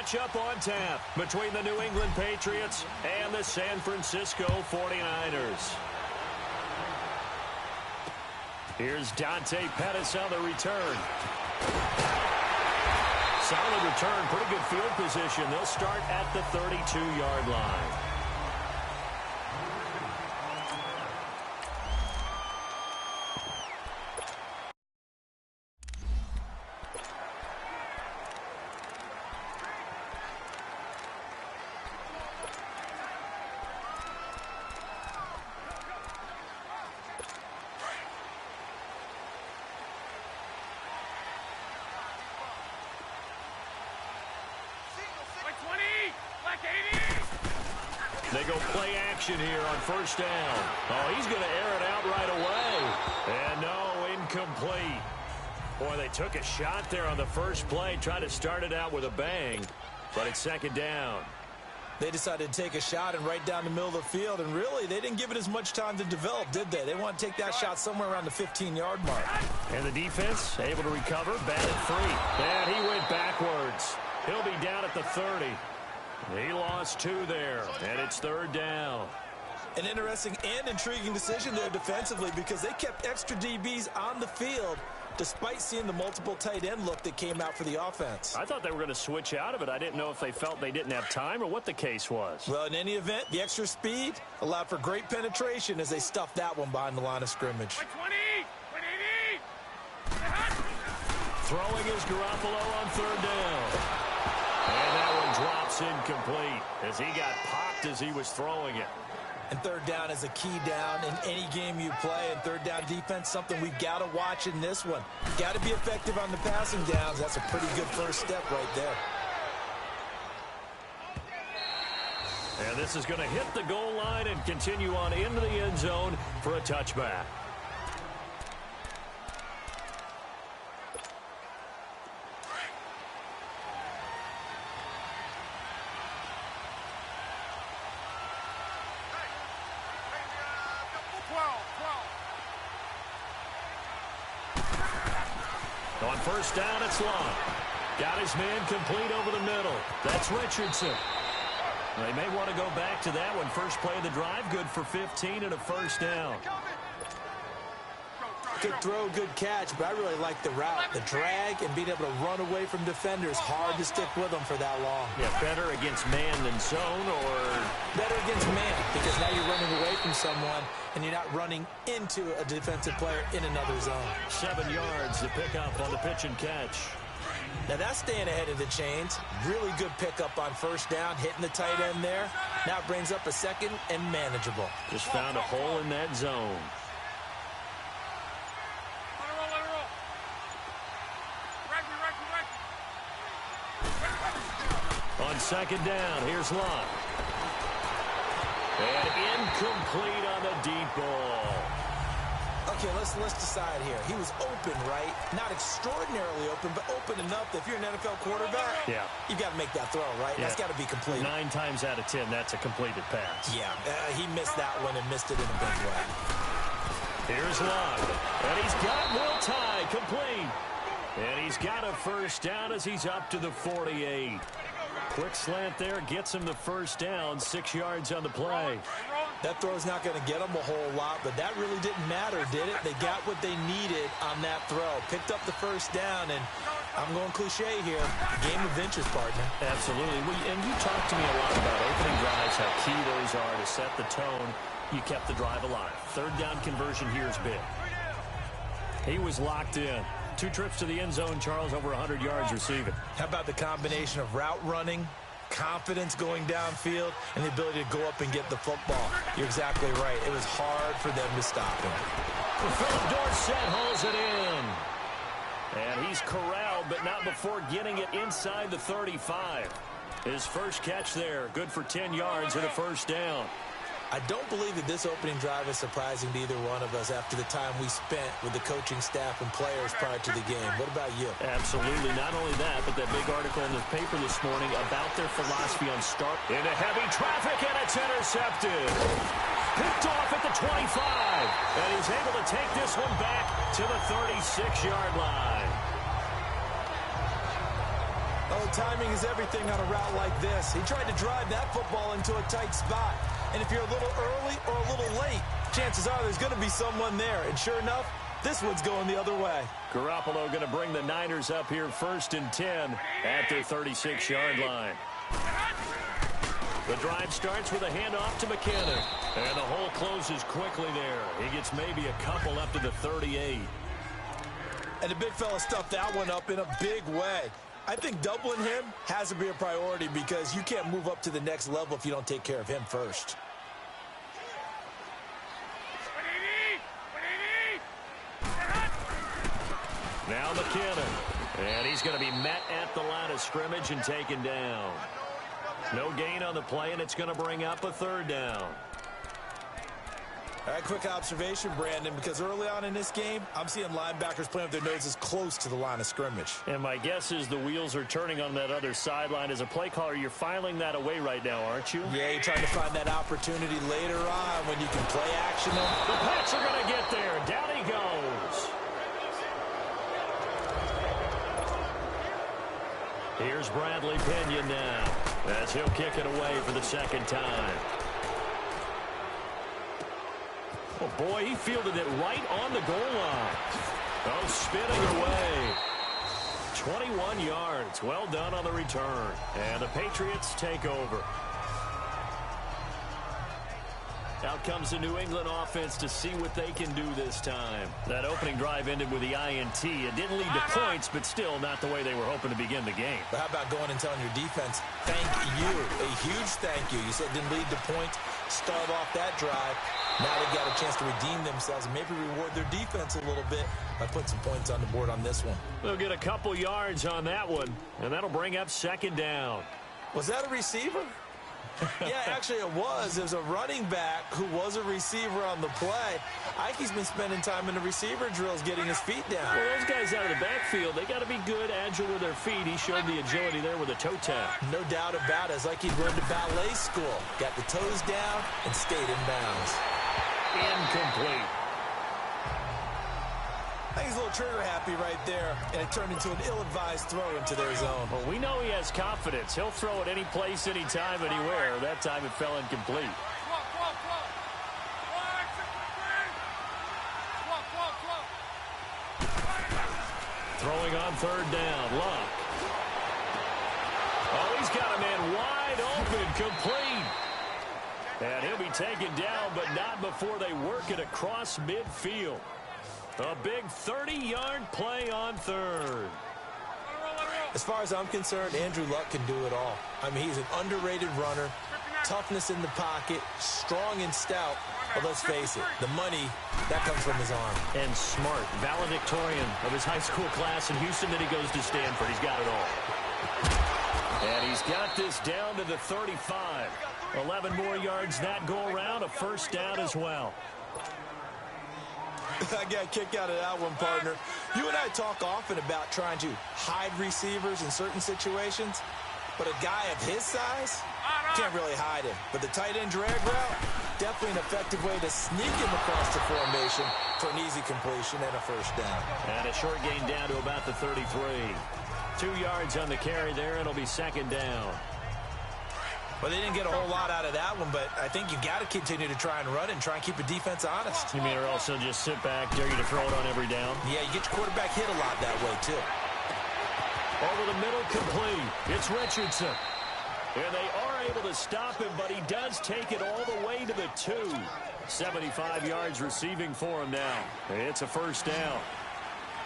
matchup on tap between the New England Patriots and the San Francisco 49ers. Here's Dante Pettis on the return. Solid return, pretty good field position. They'll start at the 32-yard line. They go play action here on first down. Oh, he's going to air it out right away. And no, incomplete. Boy, they took a shot there on the first play, tried to start it out with a bang, but it's second down. They decided to take a shot and right down the middle of the field, and really, they didn't give it as much time to develop, did they? They want to take that shot somewhere around the 15-yard mark. And the defense able to recover, batted free. And he went backwards. He'll be down at the 30. He lost 2 there, and it's third down. An interesting and intriguing decision there defensively because they kept extra DBs on the field despite seeing the multiple tight end look that came out for the offense. I thought they were going to switch out of it. I didn't know if they felt they didn't have time or what the case was. Well, in any event, the extra speed allowed for great penetration as they stuffed that one behind the line of scrimmage. 180! Throwing is Garoppolo on third down. And that one drops incomplete as he got popped as he was throwing it. And third down is a key down in any game you play. And third down defense, something we've got to watch in this one. Got to be effective on the passing downs. That's a pretty good first step right there. And this is going to hit the goal line and continue on into the end zone for a touchback. On first down, it's Long. Got his man complete over the middle. That's Richardson. They may want to go back to that one. First play of the drive, good for 15 and a first down. Good throw, good catch, but I really like the route. The drag and being able to run away from defenders. Hard to stick with them for that long. Yeah, better against man than zone, or better against man, because now you're running away from someone and you're not running into a defensive player in another zone. 7 yards to pick up on the pitch and catch. Now that's staying ahead of the chains. Really good pickup on first down, hitting the tight end there. Now it brings up a second and manageable. Just found a hole in that zone. On second down, here's Locke. And incomplete on the deep ball. Okay, let's decide here. He was open, right? Not extraordinarily open, but open enough that if you're an NFL quarterback, you got to make that throw, right? Yeah. That's got to be complete. 9 times out of 10, that's a completed pass. Yeah, he missed that one and missed it in a big way. Here's Locke. And he's got Will Tye complete. And he's got a first down as he's up to the 48. Quick slant there, gets him the first down, 6 yards on the play. That throw's not going to get them a whole lot, but that really didn't matter, did it? They got what they needed on that throw. Picked up the first down, and I'm going cliche here. Game of inches, partner. Absolutely. And you talked to me a lot about opening drives, how key those are to set the tone. You kept the drive alive. Third down conversion here is big. He was locked in. 2 trips to the end zone, Charles, over 100 yards receiving. How about the combination of route running, confidence going downfield, and the ability to go up and get the football? You're exactly right. It was hard for them to stop him. Philip Dorsett holds it in. And he's corralled, but not before getting it inside the 35. His first catch there, good for 10 yards and a first down. I don't believe that this opening drive is surprising to either one of us after the time we spent with the coaching staff and players prior to the game. What about you? Absolutely. Not only that, but that big article in the paper this morning about their philosophy on start into heavy traffic, and it's intercepted. Picked off at the 25. And he's able to take this one back to the 36-yard line. Oh, timing is everything on a route like this. He tried to drive that football into a tight spot. And if you're a little early or a little late, chances are there's going to be someone there. And sure enough, this one's going the other way. Garoppolo going to bring the Niners up here 1st and 10 at their 36-yard line. The drive starts with a handoff to McKinnon. And the hole closes quickly there. He gets maybe a couple up to the 38. And the big fella stuffed that one up in a big way. I think doubling him has to be a priority because you can't move up to the next level if you don't take care of him first. Now McKinnon. And he's going to be met at the line of scrimmage and taken down. No gain on the play, and it's going to bring up a 3rd down. All right, quick observation, Brandon, because early on in this game, I'm seeing linebackers playing with their noses close to the line of scrimmage. And my guess is the wheels are turning on that other sideline. As a play caller, you're filing that away right now, aren't you? Yeah, you're trying to find that opportunity later on when you can play action them. The Pats are going to get there. Down he goes. Here's Bradley Pinion now, as he'll kick it away for the 2nd time. Oh, boy, he fielded it right on the goal line. Oh, spinning away. 21 yards. Well done on the return. And the Patriots take over. Out comes the New England offense to see what they can do this time. That opening drive ended with the INT. It didn't lead to points, but still not the way they were hoping to begin the game. But how about going and telling your defense, thank you, a huge thank you. You said it didn't lead to points, start off that drive. Now they got a chance to redeem themselves and maybe reward their defense a little bit by putting some points on the board on this one. They'll get a couple yards on that one, and that'll bring up 2nd down. Was that a receiver? Yeah, actually it was. There's a running back who was a receiver on the play. Ike's been spending time in the receiver drills getting his feet down. Well, those guys out of the backfield, they got to be good, agile with their feet. He showed the agility there with a toe tap. No doubt about it. It's like he'd run to ballet school. Got the toes down and stayed in bounds. Incomplete. I think he's a little trigger happy right there, and it turned into an ill-advised throw into their zone. Well, we know he has confidence. He'll throw it any place, anytime, anywhere. That time it fell incomplete. Throwing on 3rd down, Luck. Oh, he's got a man wide open, complete. And he'll be taken down, but not before they work it across midfield. A big 30-yard play on 3rd. As far as I'm concerned, Andrew Luck can do it all. I mean, he's an underrated runner, toughness in the pocket, strong and stout. But let's face it, the money, that comes from his arm. And smart, valedictorian of his high school class in Houston. Then he goes to Stanford. He's got it all. And he's got this down to the 35. 11 more yards that go around, a 1st down as well. I got a kick out of that one, partner. You and I talk often about trying to hide receivers in certain situations, but a guy of his size can't really hide him. But the tight end drag route, definitely an effective way to sneak him across the formation for an easy completion and a 1st down. And a short gain down to about the 33. 2 yards on the carry there, and it'll be 2nd down. Well, they didn't get a whole lot out of that one, but I think you got to continue to try and run and try and keep a defense honest. You mean or also just sit back, dare you to throw it on every down? Yeah, you get your quarterback hit a lot that way, too. Over the middle, complete. It's Richardson. And they are able to stop him, but he does take it all the way to the 2. 75 yards receiving for him now. It's a 1st down.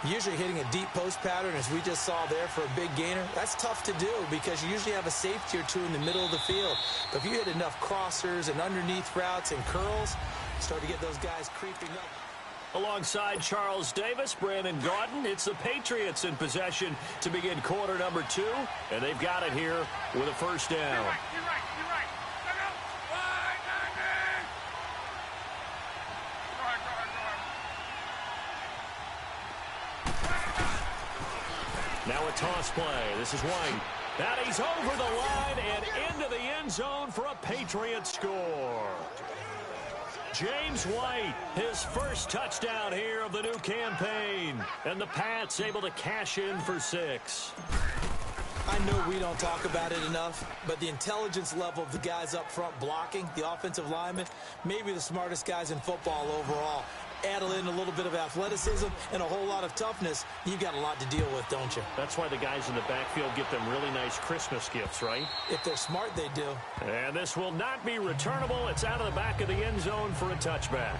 Usually hitting a deep post pattern, as we just saw there, for a big gainer, that's tough to do because you usually have a safety or 2 in the middle of the field. But if you hit enough crossers and underneath routes and curls, start to get those guys creeping up. Alongside Charles Davis, Brandon Gaudin, it's the Patriots in possession to begin quarter number 2, and they've got it here with a 1st down. You're right. Now a toss play. This is White. And he's over the line and into the end zone for a Patriots score. James White, his first touchdown here of the new campaign. And the Pats able to cash in for 6. I know we don't talk about it enough, but the intelligence level of the guys up front blocking, the offensive linemen, maybe the smartest guys in football overall. Add in a little bit of athleticism and a whole lot of toughness, you've got a lot to deal with, don't you? That's why the guys in the backfield get them really nice Christmas gifts, right? If they're smart, they do. And this will not be returnable. It's out of the back of the end zone for a touchback.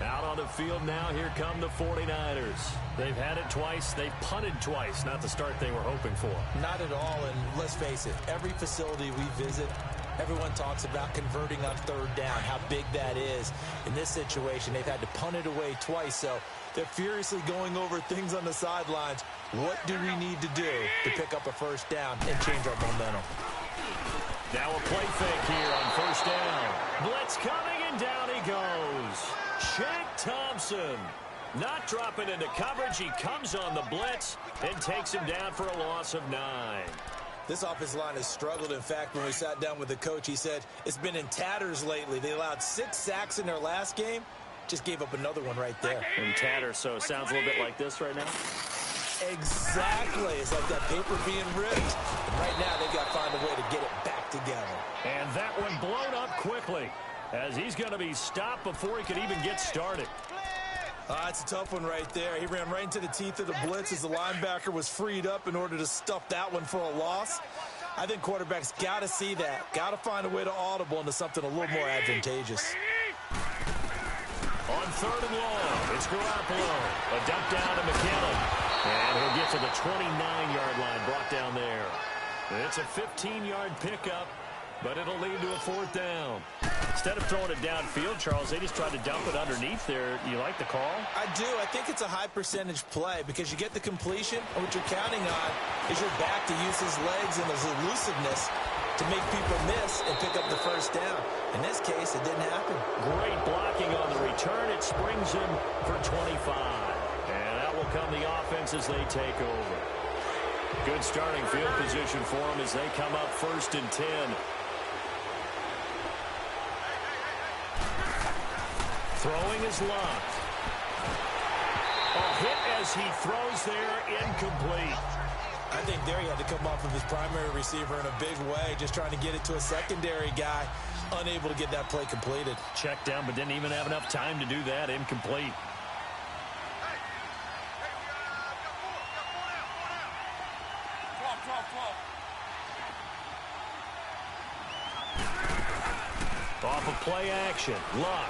Out on the field now, here come the 49ers. They've had it twice. They've punted twice. Not the start they were hoping for. Not at all, and let's face it, every facility we visit, everyone talks about converting on third down, how big that is. In this situation, they've had to punt it away twice, so they're furiously going over things on the sidelines. What do we need to do to pick up a first down and change our momentum? Now a play fake here on first down. Blitz coming, and down he goes. Shaq Thompson not dropping into coverage. He comes on the blitz and takes him down for a loss of 9. This offensive line has struggled. In fact, when we sat down with the coach, he said it's been in tatters lately. They allowed 6 sacks in their last game. Just gave up another one right there. In tatters, so it sounds a little bit like this right now. Exactly. It's like that paper being ripped. And right now, they've got to find a way to get it back together. And that one blown up quickly, as he's going to be stopped before he could even get started. That's a tough one right there. He ran right into the teeth of the blitz as the linebacker was freed up in order to stuff that one for a loss. I think quarterbacks got to see that. Got to find a way to audible into something a little more advantageous. On third and long, it's Garoppolo. A dump down to McKinnon. And he'll get to the 29-yard line, brought down there. It's a 15-yard pickup, but it'll lead to a fourth down. Instead of throwing it downfield, Charles, they just tried to dump it underneath there. You like the call? I do. I think it's a high-percentage play because you get the completion, and what you're counting on is your back to use his legs and his elusiveness to make people miss and pick up the first down. In this case, it didn't happen. Great blocking on the return. It springs him for 25. And out will come the offense as they take over. Good starting field position for them as they come up first and 10. Throwing is locked. A hit as he throws there, incomplete. I think there he had to come off of his primary receiver in a big way, just trying to get it to a secondary guy, unable to get that play completed. Checked down, but didn't even have enough time to do that. Incomplete. Off of play action. Luck.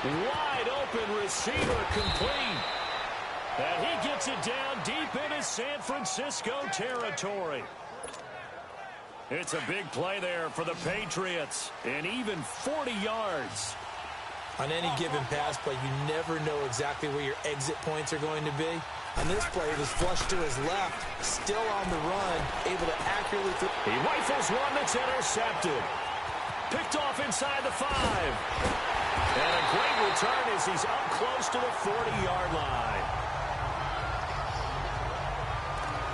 Wide open receiver, complete. And he gets it down deep into San Francisco territory. It's a big play there for the Patriots. And even 40 yards. On any given pass play, you never know exactly where your exit points are going to be. On this play, it was flushed to his left, still on the run, able to accurately throw. He rifles one that's intercepted. Picked off inside the 5. And a great return as he's up close to the 40-yard line.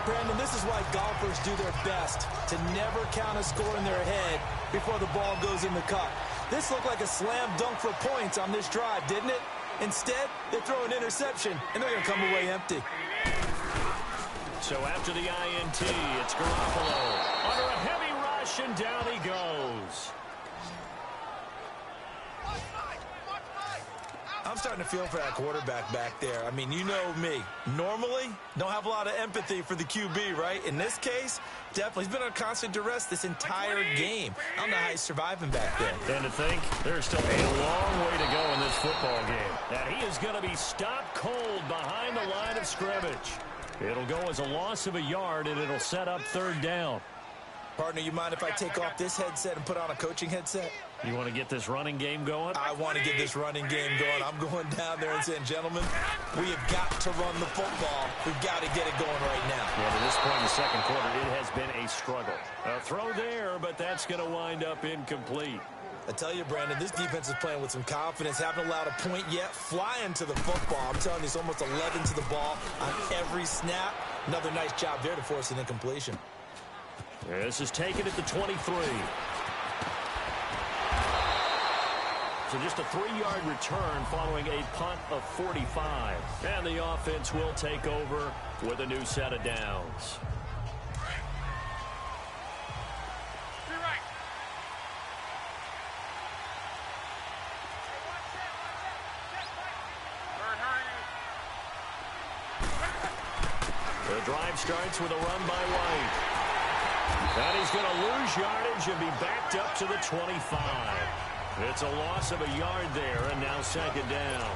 Brandon, this is why golfers do their best to never count a score in their head before the ball goes in the cup. This looked like a slam dunk for points on this drive, didn't it? Instead, they throw an interception, and they're going to come away empty. So after the INT, it's Garoppolo. Under a heavy rush, and down he goes. I'm starting to feel for that quarterback back there. I mean, you know me. Normally, don't have a lot of empathy for the QB, right? In this case, definitely. He's been under constant duress this entire game. I don't know how he's surviving back there. And to think, there's still a long way to go in this football game. And he is going to be stopped cold behind the line of scrimmage. It'll go as a loss of a yard, and it'll set up third down. Partner, you mind if I take off this headset and put on a coaching headset? You want to get this running game going? I want to get this running game going. I'm going down there and saying, gentlemen, we have got to run the football. We've got to get it going right now. Yeah, to this point in the second quarter, it has been a struggle. A throw there, but that's going to wind up incomplete. I tell you, Brandon, this defense is playing with some confidence. Haven't allowed a point yet. Flying to the football. I'm telling you, it's almost 11 to the ball on every snap. Another nice job there to force an incompletion. This is taken at the 23. So just a 3-yard return following a punt of 45. And the offense will take over with a new set of downs. The drive starts with a run by White. And he's going to lose yardage and be backed up to the 25. It's a loss of a yard there, and now second down.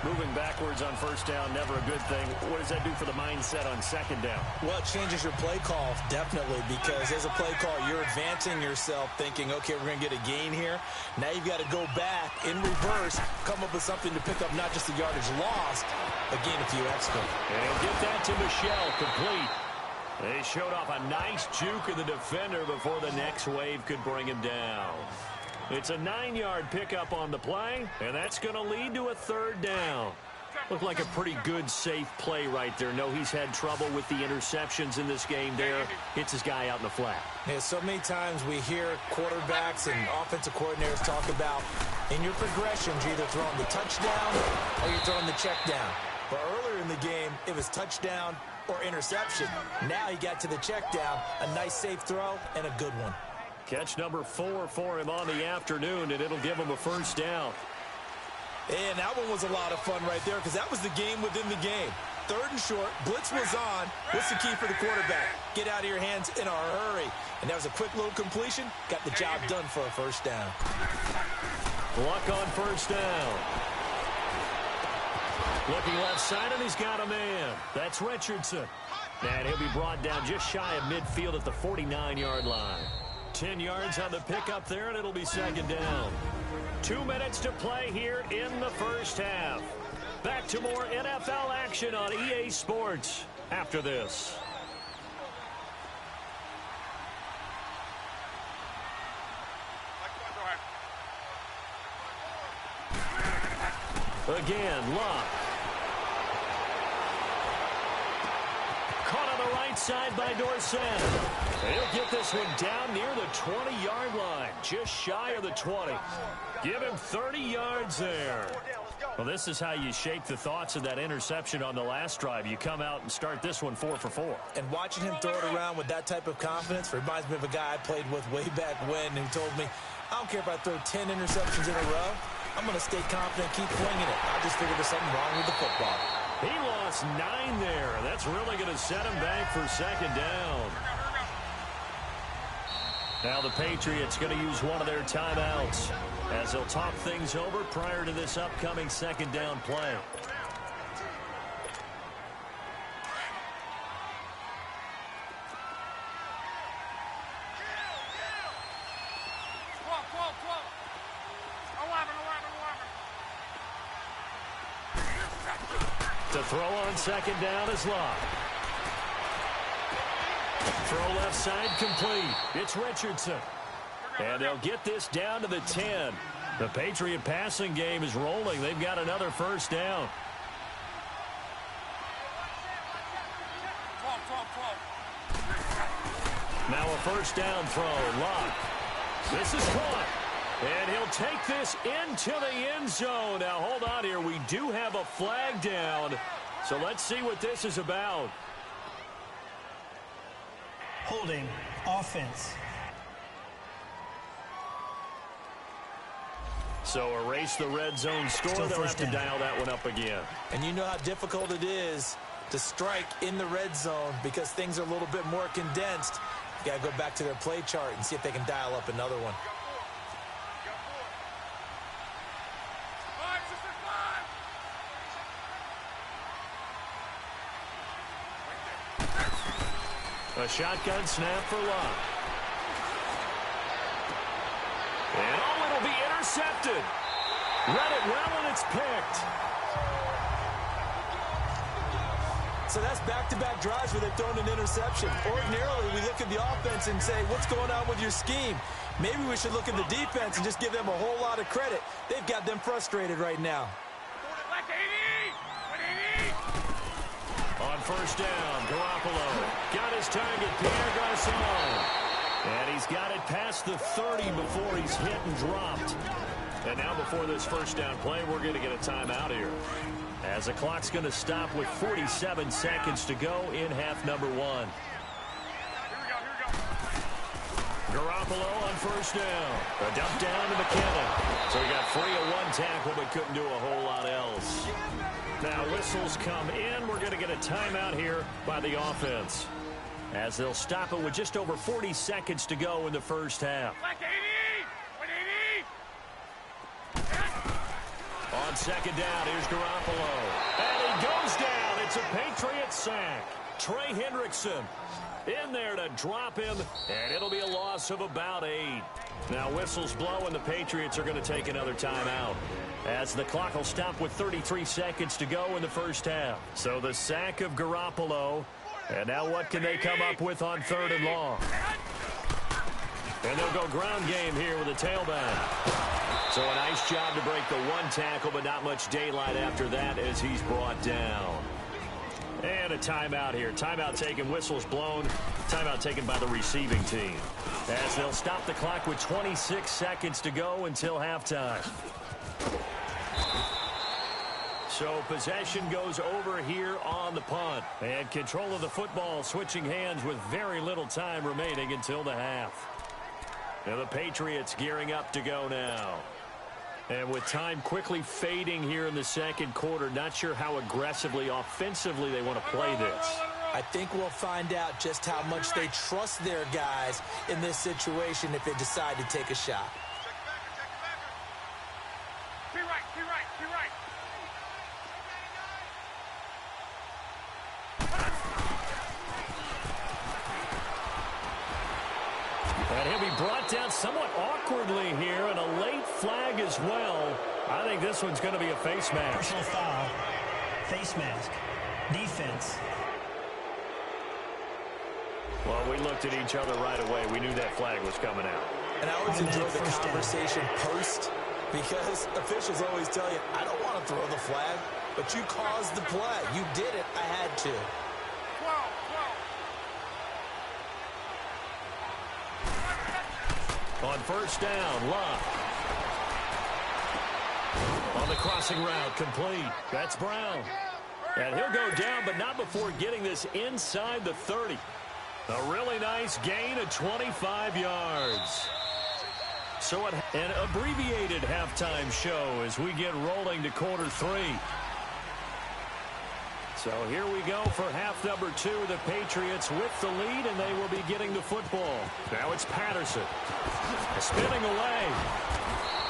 Moving backwards on first down, never a good thing. What does that do for the mindset on second down? Well, it changes your play call, definitely, because as a play call, you're advancing yourself thinking, okay, we're going to get a gain here. Now you've got to go back in reverse, come up with something to pick up not just the yardage lost, but gain a few extra. And get that to Michelle, complete. They showed off a nice juke of the defender before the next wave could bring him down. It's a 9-yard pickup on the play, and that's going to lead to a third down. Looked like a pretty good, safe play right there. No, he's had trouble with the interceptions in this game there. Hits his guy out in the flat. Yeah, so many times we hear quarterbacks and offensive coordinators talk about in your progressions, you're either throwing the touchdown or you're throwing the check down. But earlier in the game, it was touchdown or interception. Now he got to the check down, a nice safe throw, and a good one. Catch number 4 for him on the afternoon, and it'll give him a first down. And that one was a lot of fun right there because that was the game within the game. Third and short, blitz was on. What's the key for the quarterback? Get out of your hands in a hurry. And that was a quick little completion. Got the job done for a first down. Luck on first down. Looking left side, and he's got a man. That's Richardson. And he'll be brought down just shy of midfield at the 49-yard line. 10 yards on the pickup there, and it'll be second down. 2 minutes to play here in the first half. Back to more NFL action on EA Sports after this. Again, Luck. Caught on the right side by Dorsett. He'll get this one down near the 20-yard line, just shy of the 20. Give him 30 yards there. Well, this is how you shake the thoughts of that interception on the last drive. You come out and start this one 4 for 4. And watching him throw it around with that type of confidence reminds me of a guy I played with way back when who told me, I don't care if I throw 10 interceptions in a row. I'm going to stay confident, keep flinging it. I just figured there's something wrong with the football. He lost 9 there. That's really going to set him back for second down. Now the Patriots going to use one of their timeouts as they'll talk things over prior to this upcoming second down play. To throw on second down is Locke. Throw left side complete. It's Richardson. And they'll get this down to the 10. The Patriot passing game is rolling. They've got another first down. Now a first down throw. Locke. This is caught. And he'll take this into the end zone. Now, hold on here. We do have a flag down. So let's see what this is about. Holding offense. So erase the red zone score. They'll have to dial that one up again. And you know how difficult it is to strike in the red zone because things are a little bit more condensed. You got to go back to their play chart and see if they can dial up another one. A shotgun snap for Locke. And oh, it'll be intercepted. Read it well, and it's picked. So that's back-to-back drives where they've thrown an interception. Ordinarily, we look at the offense and say, what's going on with your scheme? Maybe we should look at the defense and just give them a whole lot of credit. They've got them frustrated right now. On first down, Garoppolo got his target, Pierre Garçon. And he's got it past the 30 before he's hit and dropped. And now before this first down play, we're going to get a timeout here, as the clock's going to stop with 47 seconds to go in half number one. Garoppolo on first down. A dump down to McKinnon. So he got free of one tackle but couldn't do a whole lot else. Now whistles come in. We're going to get a timeout here by the offense, as they'll stop it with just over 40 seconds to go in the first half. On second down, here's Garoppolo. And he goes down. It's a Patriot sack. Trey Hendrickson in there to drop him, and it'll be a loss of about 8. Now whistles blow, and the Patriots are going to take another timeout, as the clock will stop with 33 seconds to go in the first half. So the sack of Garoppolo, and now what can they come up with on third and long? And they'll go ground game here with a tailback. So a nice job to break the one tackle, but not much daylight after that as he's brought down. And a timeout here. Timeout taken, whistles blown. Timeout taken by the receiving team, as they'll stop the clock with 26 seconds to go until halftime. So possession goes over here on the punt. And control of the football switching hands with very little time remaining until the half. Now the Patriots gearing up to go now. And with time quickly fading here in the second quarter, not sure how aggressively, offensively they want to play this. I think we'll find out just how much they trust their guys in this situation if they decide to take a shot. Be right. And he'll be brought down somewhat awkwardly here, and a late flag as well. I think this one's going to be a face mask. Personal foul. Face mask. Defense. Well, we looked at each other right away. We knew that flag was coming out. And I always enjoy the conversation post, because officials always tell you, I don't want to throw the flag, but you caused the play. You did it. I had to. On first down, Luck. On the crossing route, complete. That's Brown. And he'll go down, but not before getting this inside the 30. A really nice gain of 25 yards. So an abbreviated halftime show as we get rolling to quarter 3. So here we go for half number 2. The Patriots with the lead, and they will be getting the football. Now it's Patterson. Spinning away.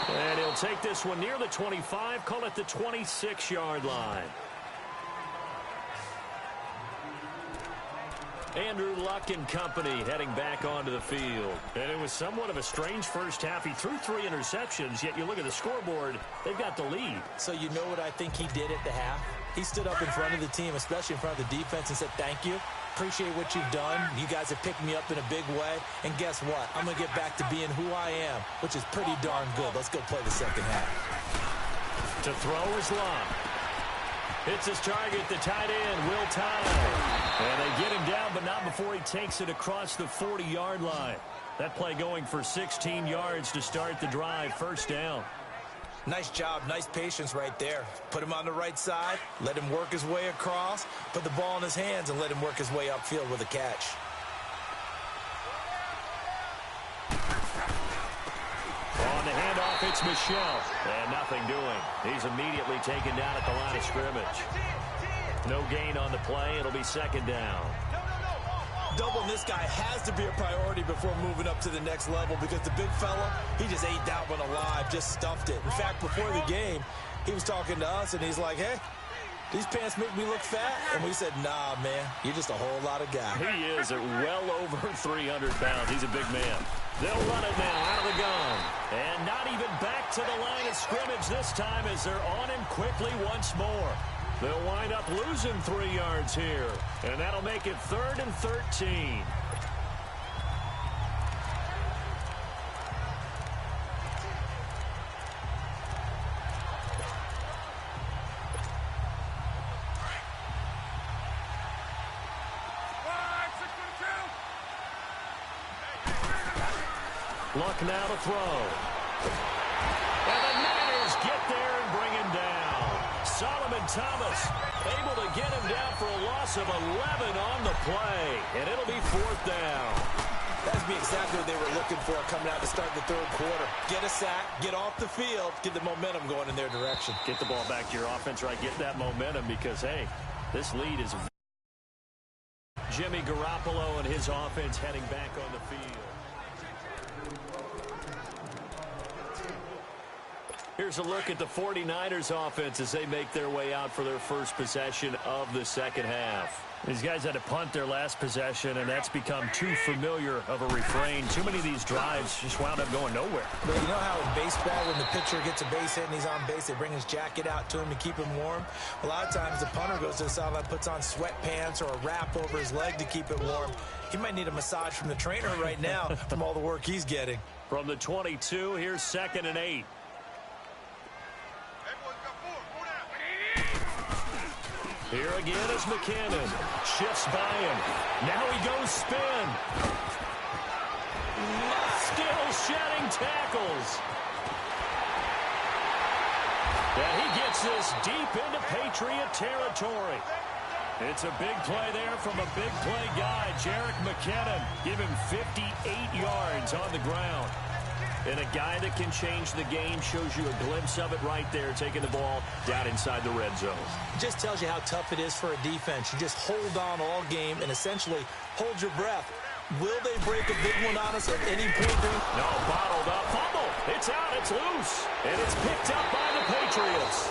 And he'll take this one near the 25, call it the 26-yard line. Andrew Luck and company heading back onto the field. And it was somewhat of a strange first half. He threw 3 interceptions, yet you look at the scoreboard, they've got the lead. So you know what I think he did at the half? He stood up in front of the team, especially in front of the defense, and said, thank you. Appreciate what you've done. You guys have picked me up in a big way. And guess what? I'm going to get back to being who I am, which is pretty darn good. Let's go play the second half. To throw is Luck. Hits his target, the tight end, Will Tye. And they get him down, but not before he takes it across the 40-yard line. That play going for 16 yards to start the drive, first down. Nice job, nice patience right there. Put him on the right side, let him work his way across, put the ball in his hands, and let him work his way upfield with a catch. On the handoff, it's Michel. And nothing doing. He's immediately taken down at the line of scrimmage. No gain on the play. It'll be second down. Doubling this guy has to be a priority before moving up to the next level, because the big fella, he just ate that one alive, just stuffed it. In fact, before the game, he was talking to us, and he's like, hey, these pants make me look fat? And we said, nah, man, you're just a whole lot of guy. He is at well over 300 pounds. He's a big man. They'll run it now out of the gun. And not even back to the line of scrimmage this time as they're on him quickly once more. They'll wind up losing 3 yards here. And that'll make it 3rd and 13. Luck now to throw. And get there and bring him down. Solomon Thomas able to get him down for a loss of 11 on the play, and it'll be 4th down. That'd be exactly what they were looking for coming out to start the 3rd quarter. Get a sack, get off the field, get the momentum going in their direction. Get the ball back to your offense, right? Get that momentum because, hey, this lead is Jimmy Garoppolo and his offense heading back on the field. Here's a look at the 49ers offense as they make their way out for their first possession of the second half. These guys had to punt their last possession, and that's become too familiar of a refrain. Too many of these drives just wound up going nowhere. But you know how in baseball, when the pitcher gets a base hit and he's on base, they bring his jacket out to him to keep him warm? A lot of times the punter goes to the sideline, puts on sweatpants or a wrap over his leg to keep it warm. He might need a massage from the trainer right now from all the work he's getting. From the 22, here's 2nd and 8. Here again is McKinnon. Shifts by him. Now he goes spin. Still shedding tackles. And he gets this deep into Patriot territory. It's a big play there from a big play guy, Jerick McKinnon. Give him 58 yards on the ground. And a guy that can change the game, shows you a glimpse of it right there, taking the ball down inside the red zone. It just tells you how tough it is for a defense. You just hold on all game and essentially hold your breath. Will they break a big one on us at any point? No, bottled up. Fumble. It's out. It's loose. And it's picked up by the Patriots.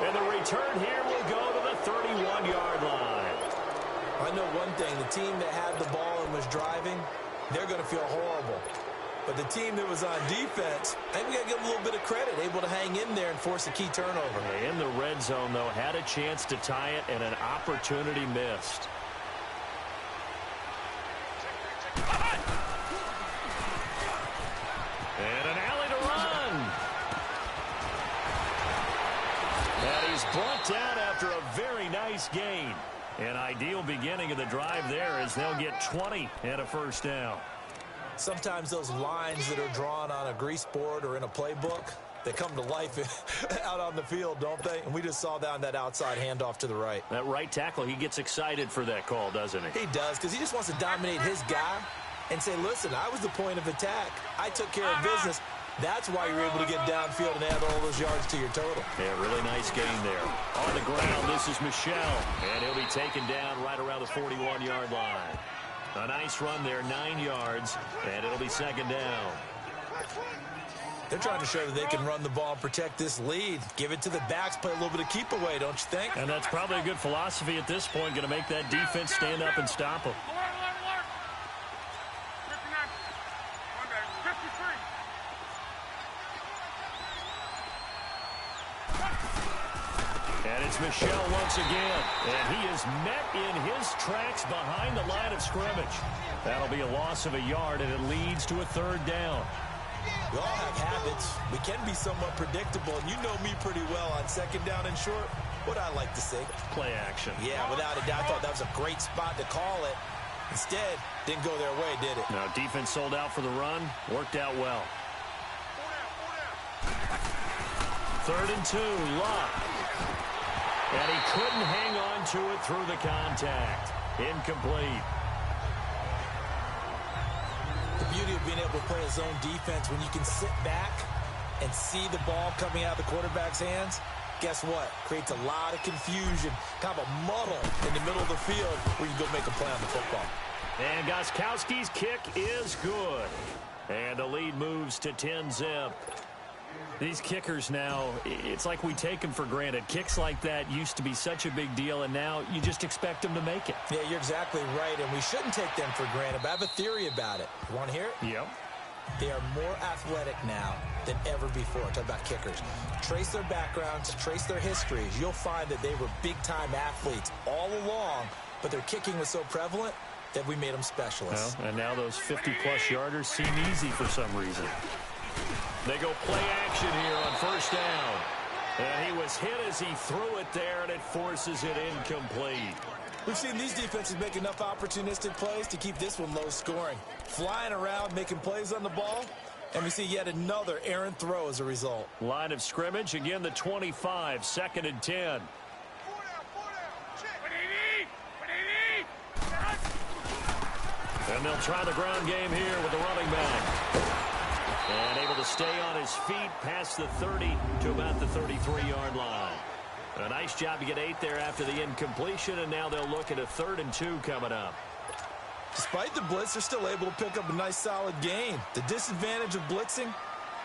And the return here will go to the 31-yard line. I know one thing. The team that had the ball and was driving, they're going to feel horrible. But the team that was on defense, I think we got to give them a little bit of credit, able to hang in there and force a key turnover. In the red zone, though, had a chance to tie it and an opportunity missed. And an alley to run. And he's brought down after a very nice gain. An ideal beginning of the drive there as they'll get 20 and a first down. Sometimes those lines that are drawn on a grease board or in a playbook, they come to life out on the field, don't they? And we just saw that outside handoff to the right. That right tackle, he gets excited for that call, doesn't he? He does, because he just wants to dominate his guy and say, listen, I was the point of attack. I took care of business. That's why you're able to get downfield and add all those yards to your total. Yeah, really nice gain there. On the ground, this is Michel, and he'll be taken down right around the 41-yard line. A nice run there, 9 yards, and it'll be second down. They're trying to show that they can run the ball and protect this lead. Give it to the backs, play a little bit of keep away, don't you think? And that's probably a good philosophy at this point, going to make that defense stand up and stop them. And it's Michel once again, and he is met in his tracks behind the line of scrimmage. That'll be a loss of a yard, and it leads to a third down. We all have habits. We can be somewhat predictable, and you know me pretty well on second down and short. What I like to say? Play action. Yeah, without a doubt. I thought that was a great spot to call it. Instead, didn't go their way, did it? Now, defense sold out for the run. Worked out well. 3rd and 2, Luck. And he couldn't hang on to it through the contact. Incomplete. The beauty of being able to play a zone defense, when you can sit back and see the ball coming out of the quarterback's hands, guess what? Creates a lot of confusion, kind of a muddle in the middle of the field where you go make a play on the football. And Gostkowski's kick is good. And the lead moves to 10-zip. These kickers now, it's like we take them for granted. Kicks like that used to be such a big deal, and now you just expect them to make it. Yeah, you're exactly right, and we shouldn't take them for granted, but I have a theory about it. You want to hear it? Yep. They are more athletic now than ever before. Talk about kickers. Trace their backgrounds, trace their histories. You'll find that they were big-time athletes all along, but their kicking was so prevalent that we made them specialists. Well, and now those 50-plus yarders seem easy for some reason. They go play action here on first down. And he was hit as he threw it there, and it forces it incomplete. We've seen these defenses make enough opportunistic plays to keep this one low scoring. Flying around, making plays on the ball, And we see yet another errant throw as a result. Line of scrimmage, again the 25, 2nd and 10. And they'll try the ground game here with the running back. And able to stay on his feet past the 30 to about the 33-yard line. A nice job to get 8 there after the incompletion, and now they'll look at a 3rd and 2 coming up. Despite the blitz, they're still able to pick up a nice solid gain. The disadvantage of blitzing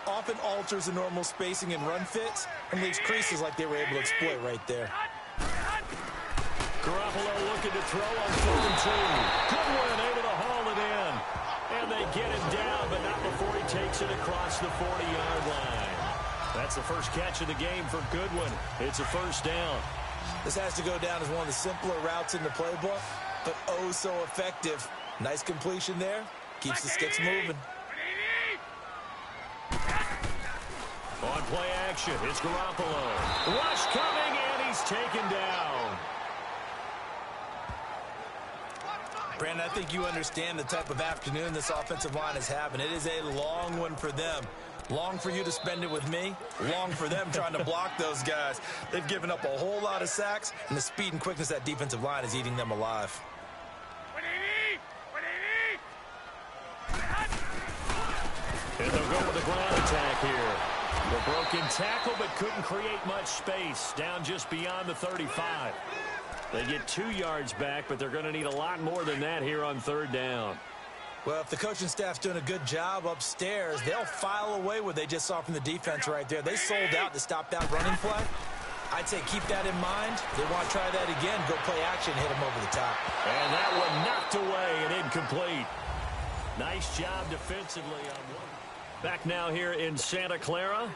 often alters the normal spacing and run fits and leaves creases like they were able to exploit right there. Garoppolo looking to throw on 3rd and 2. Goodwin able to haul it in. And they get him down, but not before he takes it across the 40-yard line. That's the first catch of the game for Goodwin. It's a 1st down. This has to go down as one of the simpler routes in the playbook, but oh so effective. Nice completion there. Keeps the sticks moving. On play action, it's Garoppolo. Rush coming, and he's taken down. Brandon, I think you understand the type of afternoon this offensive line is having. It is a long one for them. Long for you to spend it with me. Long for them trying to block those guys. They've given up a whole lot of sacks, and the speed and quickness of that defensive line is eating them alive. And they'll go with a ground attack here. The broken tackle, but couldn't create much space. Down just beyond the 35. They get 2 yards back, but they're going to need a lot more than that here on 3rd down. Well, if the coaching staff's doing a good job upstairs, they'll file away what they just saw from the defense right there. They sold out to stop that running play. I'd say keep that in mind. If they want to try that again, go play action, hit them over the top. And that one knocked away and incomplete. Nice job defensively on one. Back now here in Santa Clara.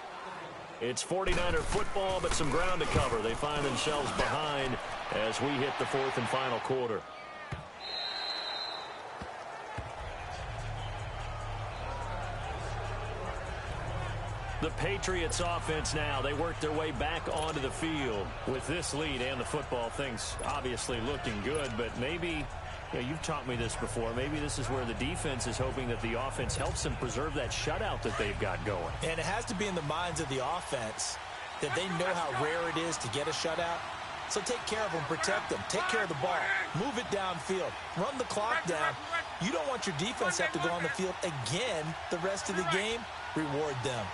It's 49er football, but some ground to cover. They find themselves behind as we hit the 4th and final quarter. The Patriots offense now, they work their way back onto the field. With this lead and the football, things obviously looking good, but maybe, you've taught me this before, maybe this is where the defense is hoping that the offense helps them preserve that shutout that they've got going. And it has to be in the minds of the offense that they know how rare it is to get a shutout. So take care of them, protect them, take care of the ball, move it downfield, run the clock down. You don't want your defense to have to go on the field again the rest of the game. Reward them.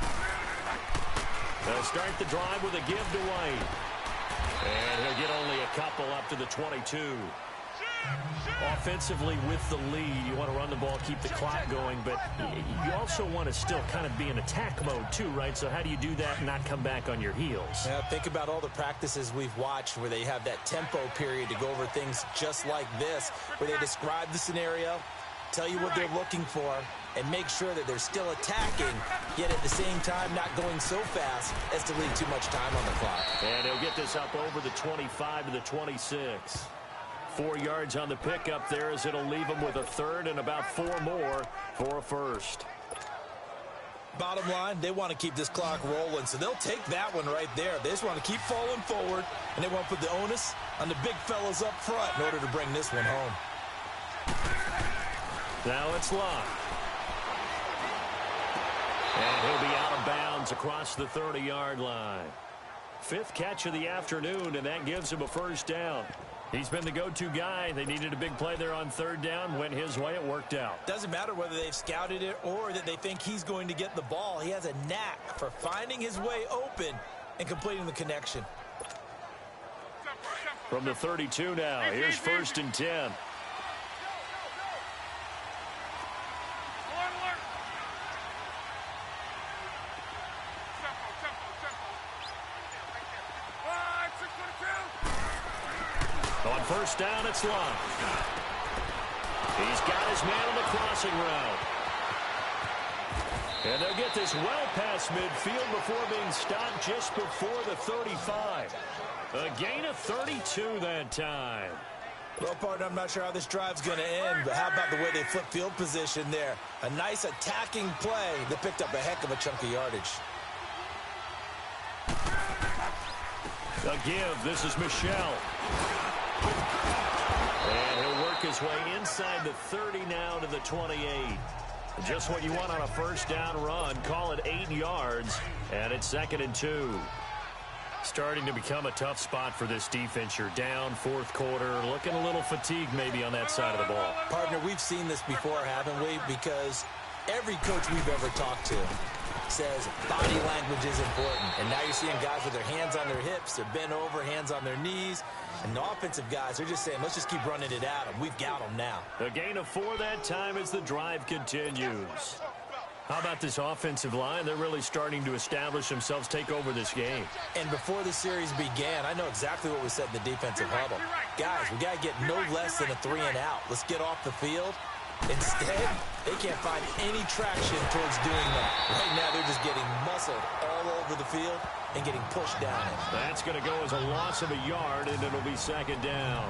They'll start the drive with a give to White. And he'll get only a couple up to the 22. Offensively with the lead, you want to run the ball, keep the clock going, but you also want to still kind of be in attack mode too, right? So how do you do that and not come back on your heels? Yeah, think about all the practices we've watched where they have that tempo period to go over things just like this, where they describe the scenario, tell you what they're looking for, and make sure that they're still attacking, yet at the same time not going so fast as to leave too much time on the clock. And he'll get this up over the 25 to the 26. 4 yards on the pickup there as it'll leave them with a 3rd and about 4 more for a 1st. Bottom line, they want to keep this clock rolling, so they'll take that one right there. They just want to keep falling forward, and they want to put the onus on the big fellas up front in order to bring this one home. Now it's locked. And he'll be out of bounds across the 30-yard line. 5th catch of the afternoon, and that gives him a 1st down. He's been the go-to guy. They needed a big play there on 3rd down. Went his way. It worked out. Doesn't matter whether they've scouted it or that they think he's going to get the ball. He has a knack for finding his way open and completing the connection. From the 32 now, here's 1st and 10. On 1st down, it's locked. He's got his man on the crossing route. And they'll get this well past midfield before being stopped just before the 35. A gain of 32 that time. Well, partner, I'm not sure how this drive's going to end, but how about the way they flip field position there? A nice attacking play that picked up a heck of a chunk of yardage. A give. This is Michelle. And he'll work his way inside the 30 now to the 28. Just what you want on a first down run. Call it 8 yards, and it's 2nd and 2. Starting to become a tough spot for this defense. You're down, fourth quarter, looking a little fatigued maybe on that side of the ball. Partner, we've seen this before, haven't we? Because every coach we've ever talked to says body language is important. And now you're seeing guys with their hands on their hips, they're bent over, hands on their knees. And the offensive guys, they're just saying, let's just keep running it at them. We've got them now. A gain of 4 that time as the drive continues. How about this offensive line? They're really starting to establish themselves, take over this game. And before the series began, I know exactly what we said in the defensive huddle. Guys, we got to get no less than a 3 and out. Let's get off the field. Instead, they can't find any traction towards doing that. Right now, they're just getting muscled all over the field and getting pushed down it. That's going to go as a loss of a yard, and it'll be 2nd down.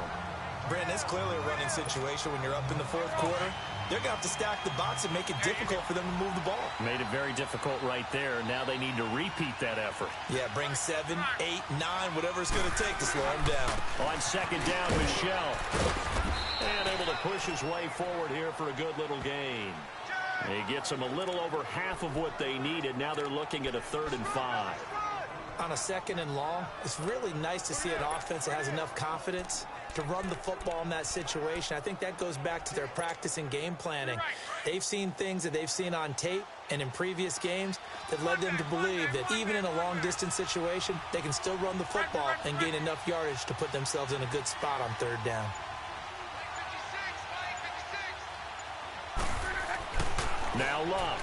Brandon, it's clearly a running situation when you're up in the fourth quarter. They're going to have to stack the box and make it difficult for them to move the ball. Made it very difficult right there. Now they need to repeat that effort. Yeah, bring 7, 8, 9, whatever it's going to take to slow them down. On 2nd down, Michelle. And able to push his way forward here for a good little gain. He gets them a little over half of what they needed. Now they're looking at a 3rd and 5. On a 2nd and long, it's really nice to see an offense that has enough confidence to run the football in that situation. I think that goes back to their practice and game planning. They've seen things that they've seen on tape and in previous games that led them to believe that even in a long-distance situation, they can still run the football and gain enough yardage to put themselves in a good spot on 3rd down. Now Love.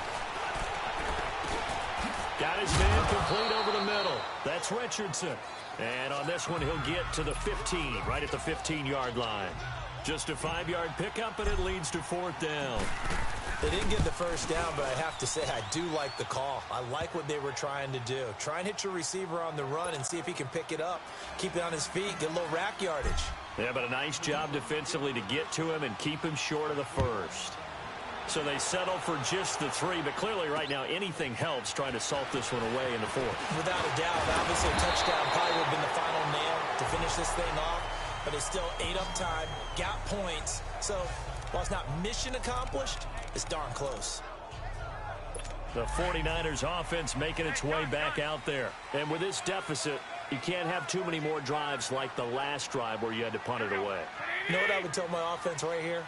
Got his man complete over the middle. That's Richardson. And on this one, he'll get to the 15, right at the 15-yard line. Just a 5-yard pickup, and it leads to 4th down. They didn't get the first down, but I have to say I do like the call. I like what they were trying to do. Try and hit your receiver on the run and see if he can pick it up. Keep it on his feet, get a little rack yardage. Yeah, but a nice job defensively to get to him and keep him short of the first. So they settle for just the 3, but clearly right now anything helps trying to salt this one away in the 4th. Without a doubt, obviously a touchdown probably would have been the final nail to finish this thing off, but it's still 8 up time, got points. So while it's not mission accomplished, it's darn close. The 49ers offense making its way back out there. And with this deficit, you can't have too many more drives like the last drive where you had to punt it away. You know what I would tell my offense right here?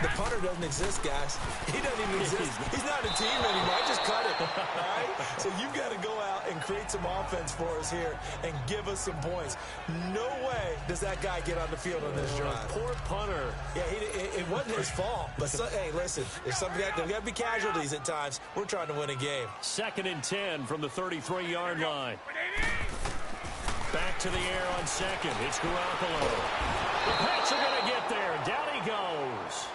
The punter doesn't exist, guys. He doesn't even exist. He's not a team anymore. I just cut it. All right? So you've got to go out and create some offense for us here and give us some points. No way does that guy get on the field on this drive. Poor punter. Yeah, it wasn't his fault. But, hey, listen, there's got to be casualties at times. We're trying to win a game. 2nd and 10 from the 33-yard line. Back to the air on 2nd. It's Garoppolo. The Pats are going to get there. Down he goes.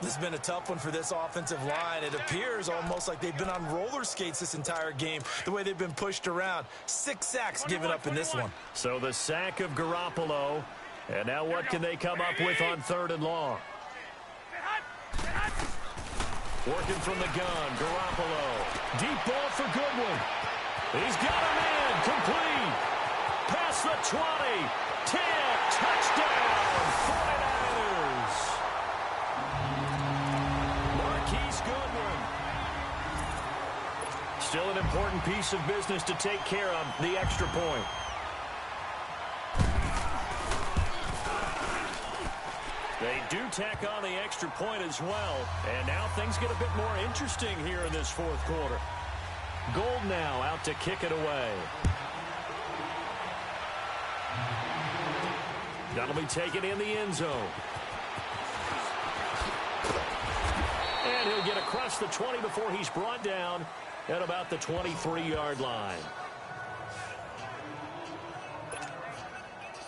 This has been a tough one for this offensive line. It appears almost like they've been on roller skates this entire game, the way they've been pushed around. 6 sacks given up in this one. So the sack of Garoppolo. And now what can they come up with on 3rd and long? Working from the gun, Garoppolo. Deep ball for Goodwin. He's got a man complete. Past the 20. 10. Touchdown. 49ers. Marquise Goodwin. Still an important piece of business to take care of, the extra point. They do tack on the extra point as well. And now things get a bit more interesting here in this 4th quarter. Gold now out to kick it away. That'll be taken in the end zone. And he'll get across the 20 before he's brought down at about the 23-yard line.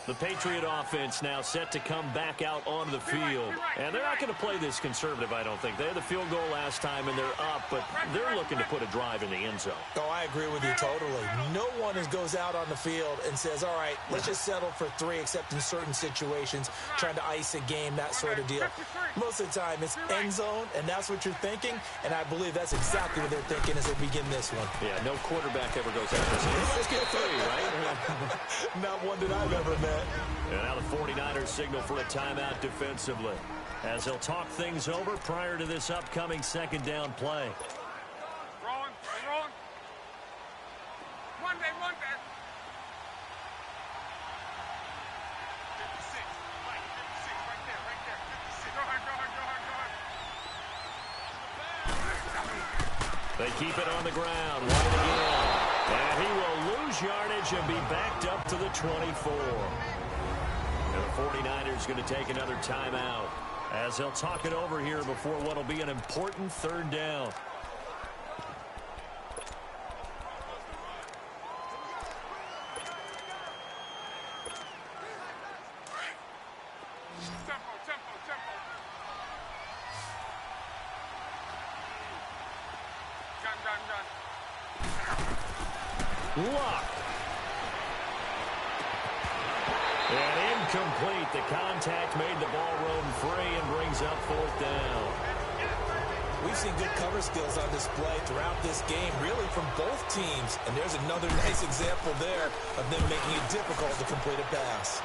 The Patriot offense now set to come back out onto the field. And they're not going to play this conservative, I don't think. They had the field goal last time, and they're up, but they're looking to put a drive in the end zone. Oh, I agree with you totally. No one goes out on the field and says, all right, let's just settle for 3, except in certain situations, trying to ice a game, that sort of deal. Most of the time, it's end zone, and that's what you're thinking, and I believe that's exactly what they're thinking as they begin this one. Yeah, no quarterback ever goes out and says, let's get 3, right? Not one that I've ever met. it. And now the 49ers signal for a timeout defensively, as they'll talk things over prior to this upcoming second down play. Rolling. One day. 56. Right there. 56. Go ahead. They keep it on the ground. White again. And he will lose yardage and be backed up to the 24. And the 49ers going to take another timeout, as they'll talk it over here before what will be an important third down. Tempo. Gun. Luck. And incomplete. The contact made the ball roam free and brings up fourth down. We've seen good cover skills on display throughout this game, really from both teams. And there's another nice example there of them making it difficult to complete a pass.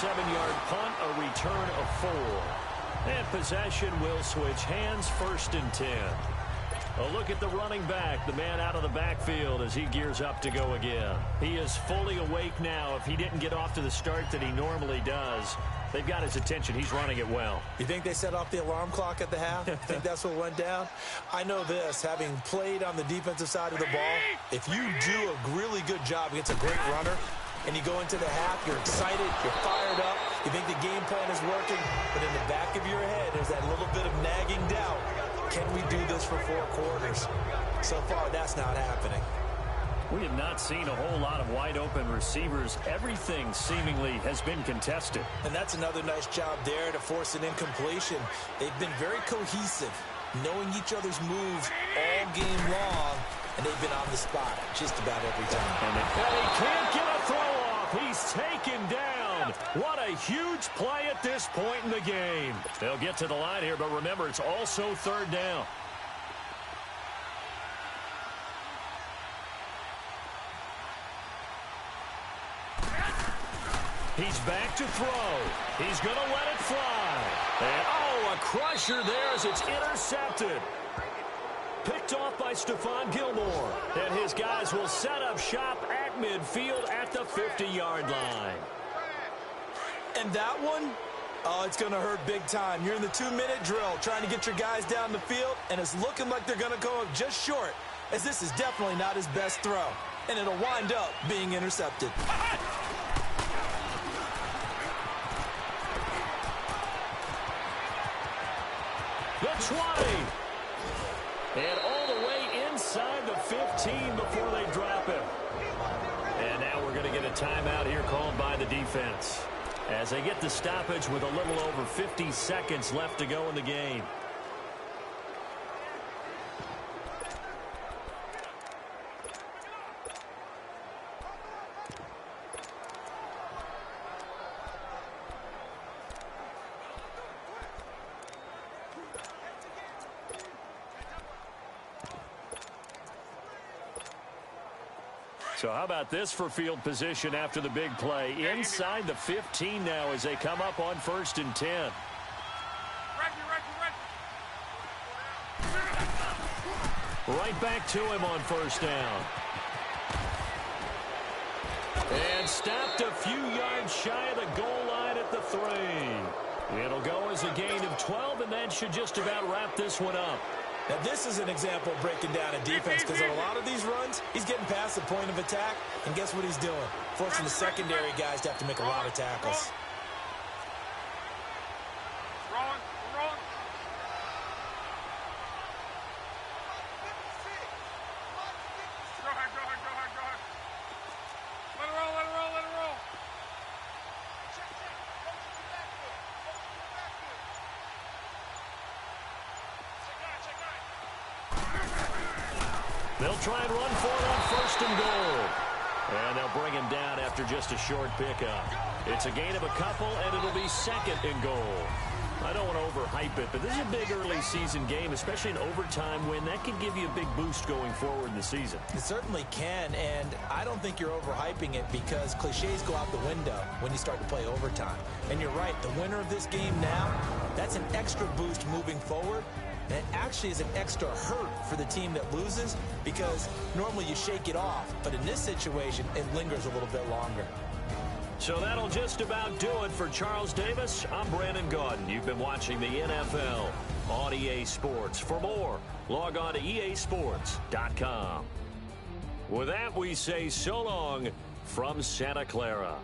Yard punt, a return of 4. And possession will switch hands, 1st and 10. A look at the running back, the man out of the backfield as he gears up to go again. He is fully awake now. If he didn't get off to the start that he normally does, they've got his attention. He's running it well. You think they set off the alarm clock at the half? Think that's what went down? I know this, having played on the defensive side of the ball, if you do a really good job against a great runner, and you go into the half, you're excited, you're fired up, you think the game plan is working, but in the back of your head, there's that little bit of nagging doubt. Can we do this for 4 quarters? So far, that's not happening. We have not seen a whole lot of wide-open receivers. Everything seemingly has been contested. And that's another nice job there to force an incompletion. They've been very cohesive, knowing each other's moves all game long, and they've been on the spot just about every time. And he can't get a throw off. He's taken down. What a huge play at this point in the game. They'll get to the line here, but remember, it's also third down. He's back to throw. He's going to let it fly. And, a crusher there as it's intercepted. Picked off by Stephon Gilmore. And his guys will set up shop at midfield at the 50-yard line. And that one, it's going to hurt big time. You're in the 2-minute drill trying to get your guys down the field, and it's looking like they're going to go up just short, as this is definitely not his best throw. And it'll wind up being intercepted. The 20. And all the way inside the 15 before they drop it. And now we're going to get a timeout here called by the defense, as they get the stoppage with a little over 50 seconds left to go in the game. So how about this for field position after the big play? Inside the 15 now as they come up on 1st and 10. Right back to him on 1st down. And stopped a few yards shy of the goal line at the 3. It'll go as a gain of 12, and that should just about wrap this one up. Now, this is an example of breaking down a defense, because on a lot of these runs, he's getting past the point of attack, and guess what he's doing? Forcing the secondary guys to have to make a lot of tackles. They'll try and run for it on 1st and goal. And they'll bring him down after just a short pickup. It's a gain of a couple, and it'll be 2nd and goal. I don't want to overhype it, but this is a big early season game, especially an overtime win. That could give you a big boost going forward in the season. It certainly can, and I don't think you're overhyping it because cliches go out the window when you start to play overtime. And you're right, the winner of this game now, that's an extra boost moving forward. And it actually is an extra hurt for the team that loses because normally you shake it off. But in this situation, it lingers a little bit longer. So that'll just about do it for Charles Davis. I'm Brandon Gaudin. You've been watching the NFL on EA Sports. For more, log on to easports.com. With that, we say so long from Santa Clara.